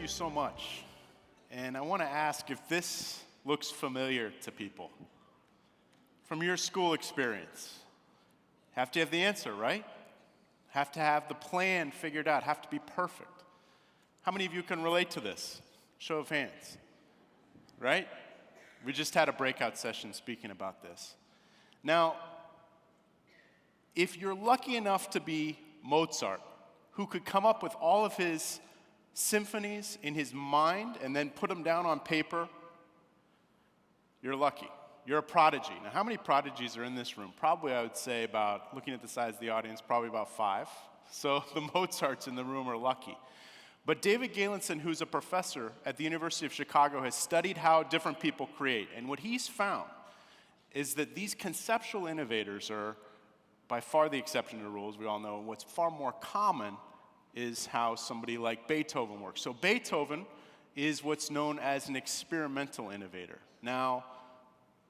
so much. And I want to ask if this looks familiar to people. From your school experience, have to have the answer, right? Have to have the plan figured out, have to be perfect. How many of you can relate to this? Show of hands, right? We just had a breakout session speaking about this. Now, if you're lucky enough to be Mozart, who could come up with all of his symphonies in his mind and then put them down on paper, you're lucky. You're a prodigy. Now, how many prodigies are in this room? Probably, I would say about, looking at the size of the audience, probably about 5. So the Mozarts in the room are lucky. But David Galenson, who's a professor at the University of Chicago, has studied how different people create. And what he's found is that these conceptual innovators are by far the exception to the rules. We all know what's far more common is how somebody like Beethoven works. So Beethoven is what's known as an experimental innovator. Now,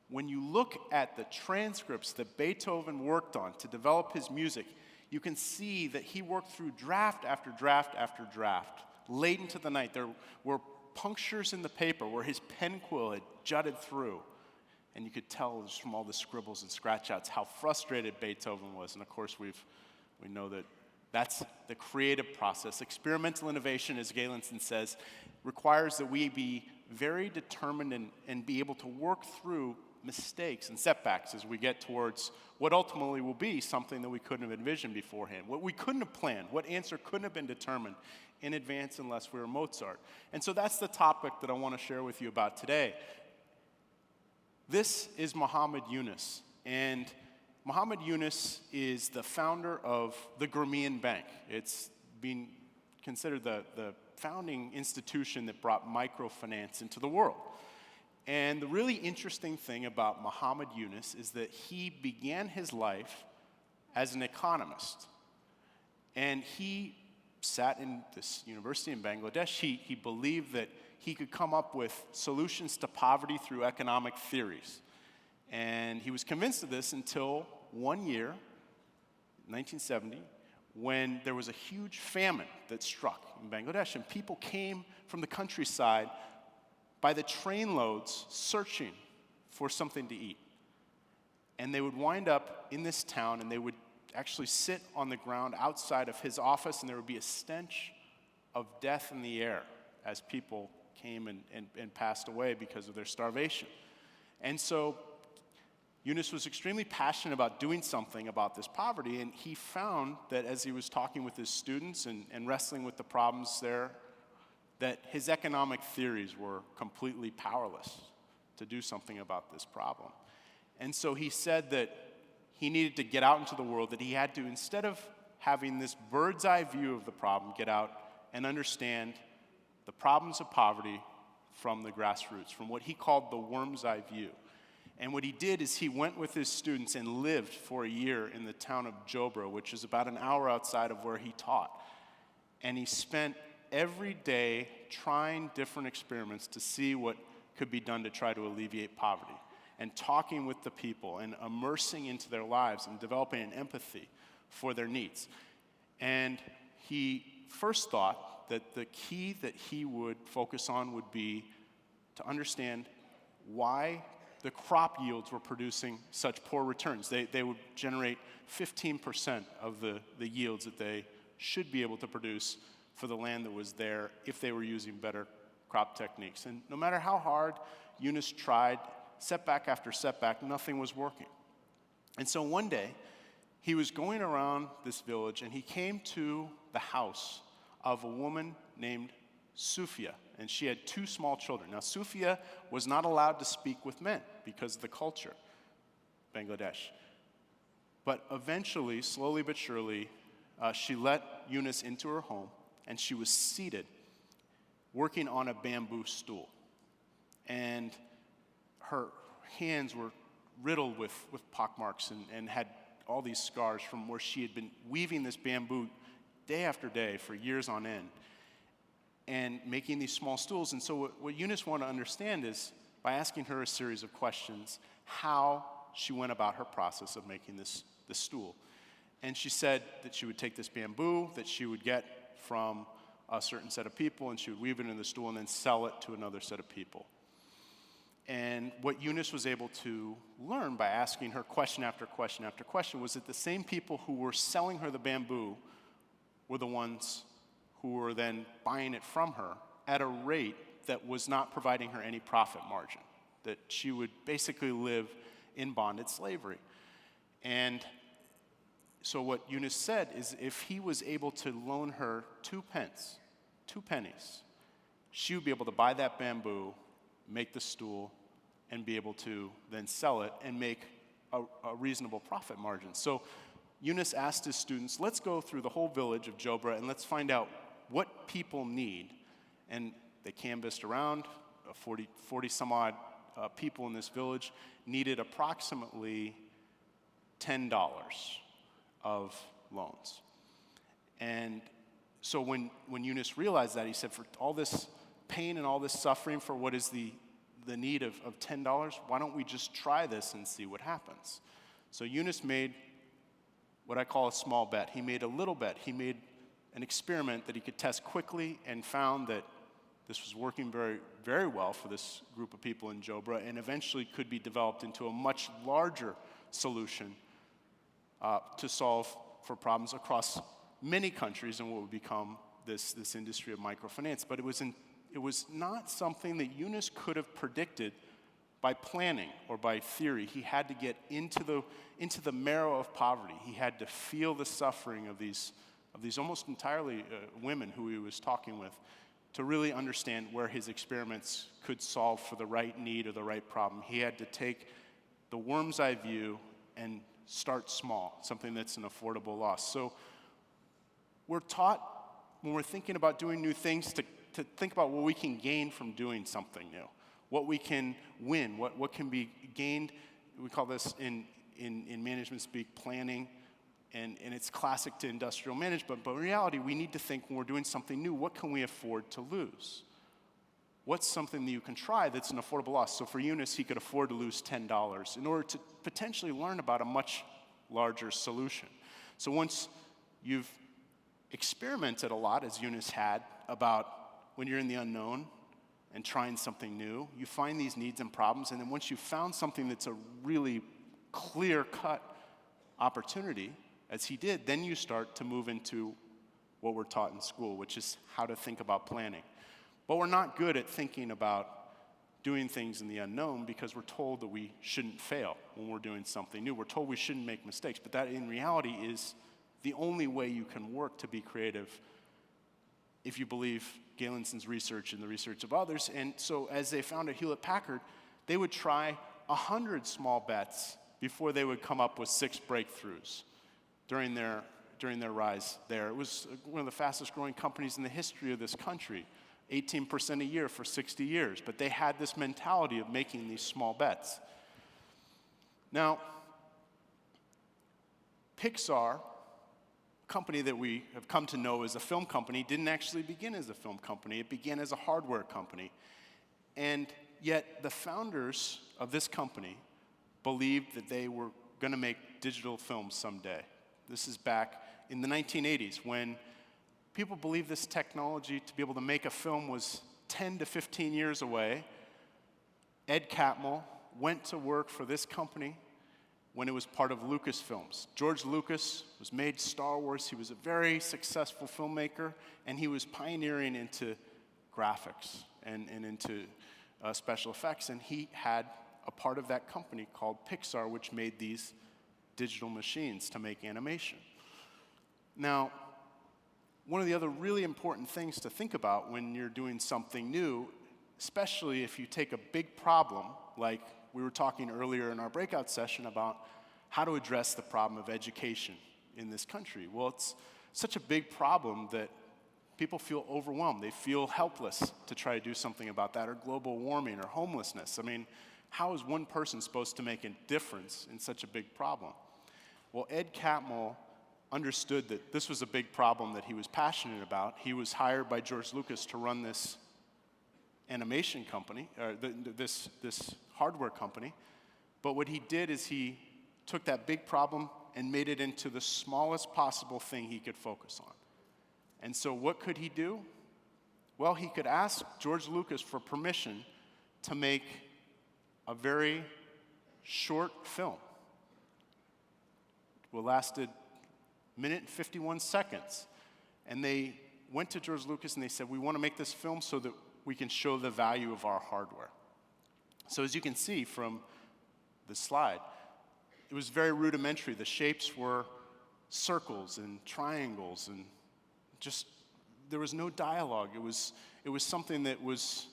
when you look at the transcripts that Beethoven worked on to develop his music, you can see that he worked through draft after draft after draft, late into the night. There were punctures in the paper where his pen quill had jutted through. And you could tell just from all the scribbles and scratch-outs how frustrated Beethoven was. And of course, we know that that's the creative process. Experimental innovation, as Galenson says, requires that we be very determined and be able to work through mistakes and setbacks as we get towards what ultimately will be something that we couldn't have envisioned beforehand, what we couldn't have planned, what answer couldn't have been determined in advance unless we were Mozart. And so that's the topic that I want to share with you about today. This is Muhammad Yunus, and Muhammad Yunus is the founder of the Grameen Bank. It's been considered the founding institution that brought microfinance into the world. And the really interesting thing about Muhammad Yunus is that he began his life as an economist. And he sat in this university in Bangladesh. He believed that he could come up with solutions to poverty through economic theories. And he was convinced of this until one year, 1970, when there was a huge famine that struck in Bangladesh, and people came from the countryside by the train loads searching for something to eat. And they would wind up in this town, and they would actually sit on the ground outside of his office, and there would be a stench of death in the air as people came and passed away because of their starvation. And so Yunus was extremely passionate about doing something about this poverty, and he found that as he was talking with his students and wrestling with the problems there, that his economic theories were completely powerless to do something about this problem. And so he said that he needed to get out into the world, that he had to, instead of having this bird's eye view of the problem, get out and understand the problems of poverty from the grassroots, from what he called the worm's eye view. And what he did is he went with his students and lived for a year in the town of Jobra, which is about an hour outside of where he taught. And he spent every day trying different experiments to see what could be done to try to alleviate poverty, and talking with the people and immersing into their lives and developing an empathy for their needs. And he first thought that the key that he would focus on would be to understand why the crop yields were producing such poor returns. They would generate 15% of the yields that they should be able to produce for the land that was there if they were using better crop techniques. And no matter how hard Yunus tried, setback after setback, nothing was working. And so one day, he was going around this village, and he came to the house of a woman named Sufia, and she had 2 small children. Now, Sufia was not allowed to speak with men because of the culture, Bangladesh. But eventually, slowly but surely, she let Yunus into her home, and she was seated, working on a bamboo stool. And her hands were riddled with pockmarks and had all these scars from where she had been weaving this bamboo day after day for years on end and making these small stools. And so what Yunus wanted to understand is, by asking her a series of questions, how she went about her process of making this stool. And she said that she would take this bamboo that she would get from a certain set of people, and she would weave it into the stool and then sell it to another set of people. And what Eunice was able to learn by asking her question after question after question was that the same people who were selling her the bamboo were the ones who were then buying it from her at a rate that was not providing her any profit margin, that she would basically live in bonded slavery. And so what Eunice said is if he was able to loan her 2 pennies, she would be able to buy that bamboo, make the stool, and be able to then sell it and make a reasonable profit margin. So Eunice asked his students, let's go through the whole village of Jobra and let's find out what people need. And they canvassed around, 40 some odd people in this village needed approximately $10 of loans. And so when Eunice realized that, he said, for all this pain and all this suffering for what is the need of $10, why don't we just try this and see what happens? So Eunice made what I call a small bet. He made a little bet. He made an experiment that he could test quickly and found that this was working very, very well for this group of people in Jobra and eventually could be developed into a much larger solution to solve for problems across many countries and what would become this industry of microfinance. But it was not something that Eunice could have predicted by planning or by theory. He had to get into the marrow of poverty. He had to feel the suffering of these almost entirely women who he was talking with to really understand where his experiments could solve for the right need or the right problem. He had to take the worm's eye view and start small, something that's an affordable loss. So we're taught when we're thinking about doing new things to think about what we can gain from doing something new, what we can win, what can be gained. We call this in management speak planning, and it's classic to industrial management, but in reality, we need to think when we're doing something new, what can we afford to lose? What's something that you can try that's an affordable loss? So for Eunice, he could afford to lose $10 in order to potentially learn about a much larger solution. So once you've experimented a lot, as Eunice had, about when you're in the unknown and trying something new, you find these needs and problems, and then once you've found something that's a really clear-cut opportunity, as he did, then you start to move into what we're taught in school, which is how to think about planning. But we're not good at thinking about doing things in the unknown because we're told that we shouldn't fail when we're doing something new. We're told we shouldn't make mistakes, but that in reality is the only way you can work to be creative if you believe Galinson's research and the research of others. And so as they found at Hewlett-Packard, they would try 100 small bets before they would come up with 6 breakthroughs during their rise there. It was one of the fastest growing companies in the history of this country, 18% a year for 60 years. But they had this mentality of making these small bets. Now, Pixar, company that we have come to know as a film company, didn't actually begin as a film company. It began as a hardware company. And yet the founders of this company believed that they were going to make digital films someday. This is back in the 1980s when people believed this technology to be able to make a film was 10 to 15 years away. Ed Catmull went to work for this company when it was part of Lucasfilms. George Lucas was made Star Wars. He was a very successful filmmaker, and he was pioneering into graphics and into special effects, and he had a part of that company called Pixar, which made these digital machines to make animation. Now, one of the other really important things to think about when you're doing something new, especially if you take a big problem like we were talking earlier in our breakout session about how to address the problem of education in this country. Well, it's such a big problem that people feel overwhelmed. They feel helpless to try to do something about that, or global warming, or homelessness. I mean, how is one person supposed to make a difference in such a big problem? Well, Ed Catmull understood that this was a big problem that he was passionate about. He was hired by George Lucas to run this animation company, or this hardware company. But what he did is he took that big problem and made it into the smallest possible thing he could focus on. And so what could he do? Well, he could ask George Lucas for permission to make a very short film. It lasted a minute and 51 seconds. And they went to George Lucas and they said, we want to make this film so that we can show the value of our hardware. So as you can see from the slide, it was very rudimentary. The shapes were circles and triangles, and just there was no dialogue. It was something that was,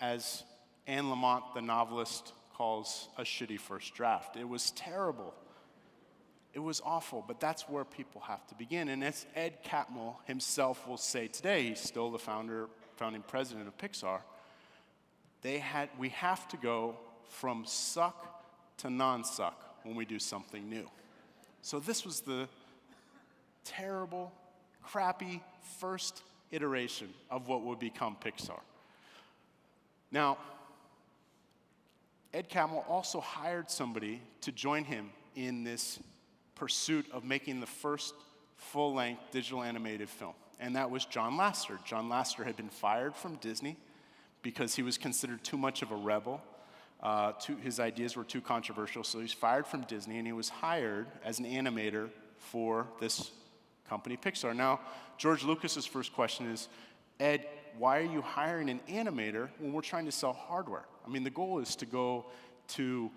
as Anne Lamott, the novelist, calls a shitty first draft. It was terrible. It was awful, but that's where people have to begin. And as Ed Catmull himself will say today, he's still the founding president of Pixar, we have to go from suck to non-suck when we do something new. So this was the terrible, crappy first iteration of what would become Pixar. Now, Ed Catmull also hired somebody to join him in this pursuit of making the first full-length digital animated film, and that was John Lasseter. John Lasseter had been fired from Disney because he was considered too much of a rebel. His ideas were too controversial, so he was fired from Disney, and he was hired as an animator for this company, Pixar. Now, George Lucas's first question is, Ed, why are you hiring an animator when we're trying to sell hardware? I mean, the goal is to go to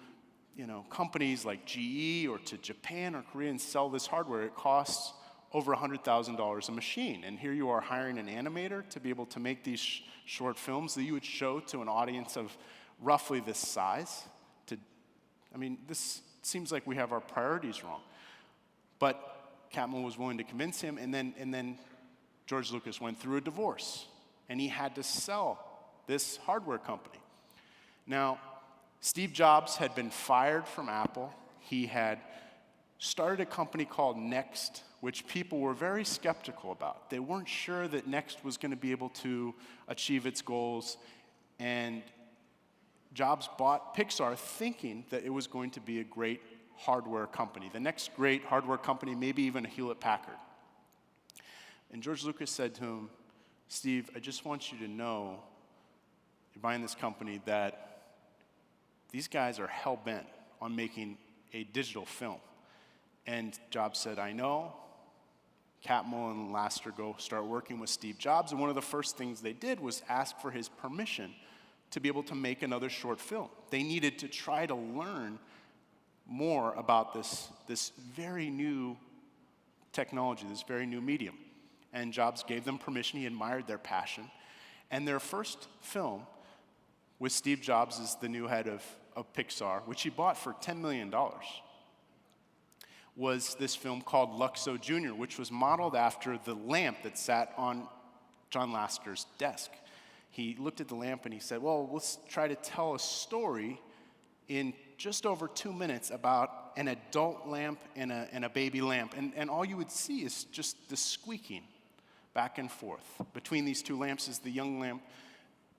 companies like GE or to Japan or Korea and sell this hardware. It costs over $100,000 a machine. And here you are hiring an animator to be able to make these short films that you would show to an audience of roughly this size. This seems like we have our priorities wrong. But Catmull was willing to convince him, and then George Lucas went through a divorce, and he had to sell this hardware company. Now, Steve Jobs had been fired from Apple. He had started a company called Next, which people were very skeptical about. They weren't sure that Next was going to be able to achieve its goals, and Jobs bought Pixar thinking that it was going to be a great hardware company, the next great hardware company, maybe even a Hewlett-Packard. And George Lucas said to him, Steve, I just want you to know, you're buying this company, that these guys are hell-bent on making a digital film. And Jobs said, I know. Catmull and Lasseter go start working with Steve Jobs, and one of the first things they did was ask for his permission to be able to make another short film. They needed to try to learn more about this very new technology, this very new medium. And Jobs gave them permission. He admired their passion. And their first film with Steve Jobs as the new head of Pixar, which he bought for $10 million, was this film called Luxo Jr., which was modeled after the lamp that sat on John Lasseter's desk. He looked at the lamp and he said, well, let's try to tell a story in just over 2 minutes about an adult lamp and a baby lamp. And all you would see is just the squeaking back and forth between these two lamps as the young lamp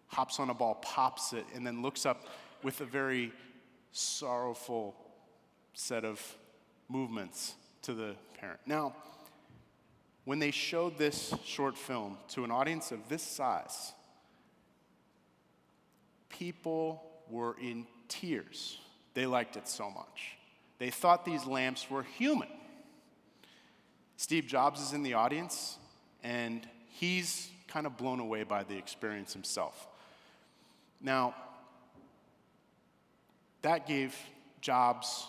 hops on a ball, pops it, and then looks up with a very sorrowful set of movements to the parent. Now, when they showed this short film to an audience of this size, people were in tears. They liked it so much. They thought these lamps were human. Steve Jobs is in the audience, and he's kind of blown away by the experience himself. Now, that gave Jobs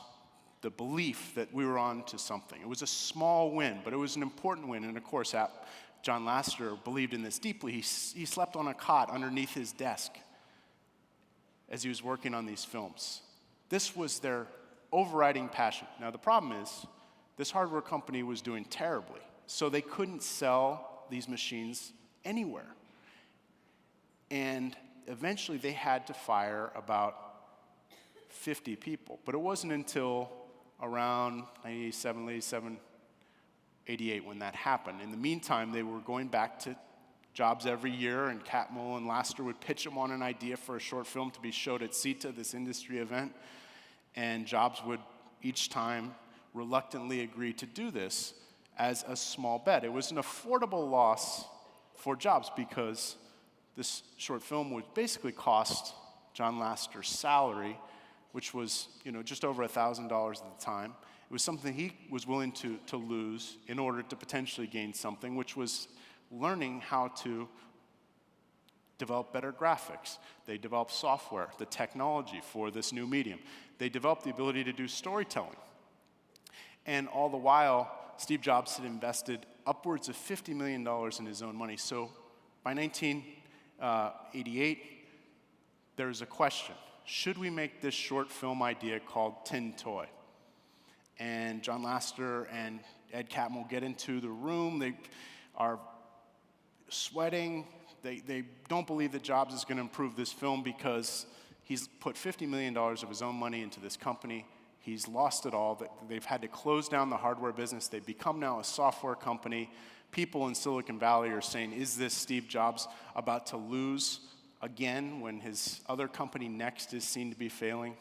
the belief that we were on to something. It was a small win, but it was an important win. And of course, John Lasseter believed in this deeply. He slept on a cot underneath his desk as he was working on these films. This was their overriding passion. Now, the problem is, this hardware company was doing terribly, so they couldn't sell these machines anywhere. And eventually, they had to fire about 50 people. But it wasn't until around 97, 88 when that happened. In the meantime, they were going back to Jobs every year, and Catmull and Lasseter would pitch him on an idea for a short film to be showed at CETA, this industry event, and Jobs would each time reluctantly agree to do this as a small bet. It was an affordable loss for Jobs because this short film would basically cost John Lasseter's salary, which was just over $1,000 at the time. It was something he was willing to lose in order to potentially gain something, which was learning how to develop better graphics. They developed software, the technology for this new medium. They developed the ability to do storytelling. And all the while, Steve Jobs had invested upwards of $50 million in his own money. So by 1988, there's a question. Should we make this short film idea called Tin Toy? And John Lasseter and Ed Catmull get into the room. They are sweating. They don't believe that Jobs is going to improve this film because he's put $50 million of his own money into this company. He's lost it all. They've had to close down the hardware business. They've become now a software company. People in Silicon Valley are saying, is this Steve Jobs about to lose again when his other company Next is seen to be failing?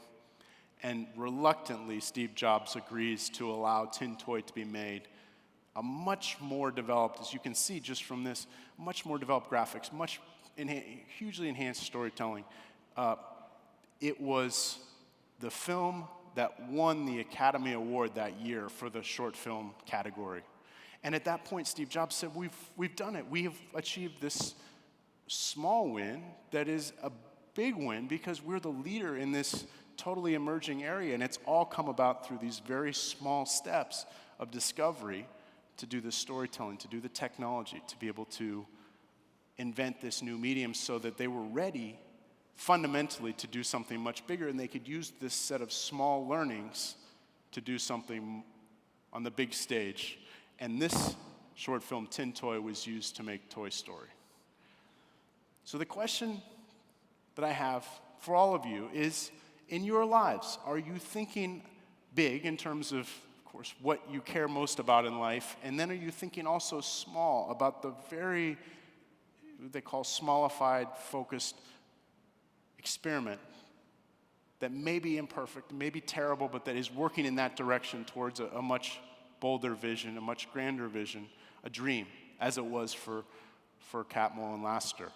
And reluctantly, Steve Jobs agrees to allow Tin Toy to be made. A much more developed, as you can see just from this, much more developed graphics, hugely enhanced storytelling. It was the film that won the Academy Award that year for the short film category. And at that point, Steve Jobs said, we've done it. We have achieved this small win that is a big win because we're the leader in this totally emerging area, and it's all come about through these very small steps of discovery to do the storytelling, to do the technology, to be able to invent this new medium so that they were ready fundamentally to do something much bigger, and they could use this set of small learnings to do something on the big stage. And this short film, Tin Toy, was used to make Toy Story. So the question that I have for all of you is, in your lives, are you thinking big in terms of course, what you care most about in life, and then are you thinking also small about the very, what they call smallified, focused experiment that may be imperfect, may be terrible, but that is working in that direction towards a much bolder vision, a much grander vision, a dream, as it was for Catmull and Lasseter.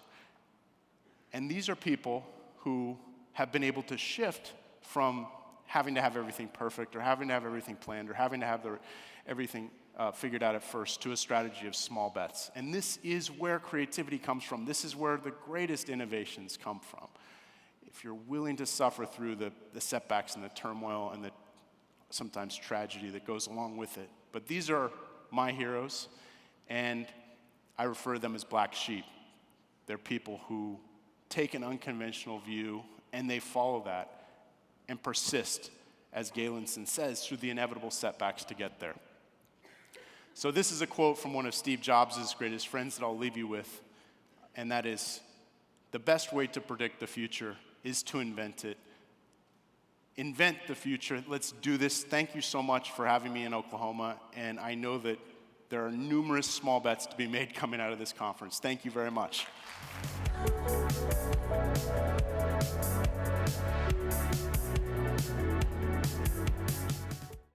And these are people who have been able to shift from having to have everything perfect or having to have everything planned or having to have everything figured out at first to a strategy of small bets. And this is where creativity comes from. This is where the greatest innovations come from. If you're willing to suffer through the setbacks and the turmoil and the sometimes tragedy that goes along with it. But these are my heroes, and I refer to them as black sheep. They're people who take an unconventional view and they follow that and persist, as Galenson says, through the inevitable setbacks to get there. So this is a quote from one of Steve Jobs' greatest friends that I'll leave you with, and that is, the best way to predict the future is to invent it. Invent the future. Let's do this. Thank you so much for having me in Oklahoma, and I know that there are numerous small bets to be made coming out of this conference. Thank you very much.